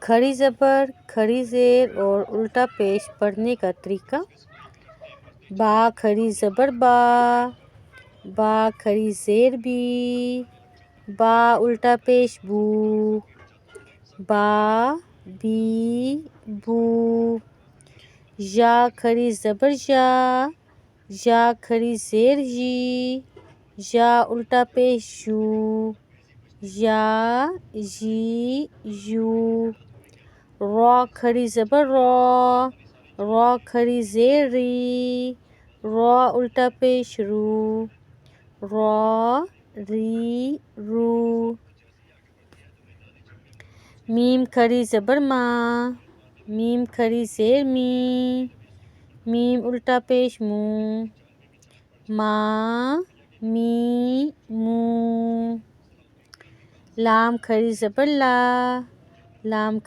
کھڑی زبر، کھڑی زیر اور الٹا پیش پڑھنے کا طریقہ: با کھڑی زبر با کھڑی زیر بی، با الٹا پیش بو، با بی بو۔ یا کھڑی زبر یا کھڑی زیر جی، یا الٹا پیش یو، یا جی یو۔ را کھڑی زبر را کھڑی زیر ری، را الٹا پیش رو، را ری رو۔ میم کھڑی زبر میم کھڑی زیر می، میم الٹا پیش مو، ما می مو۔ لام کھڑی زبر لام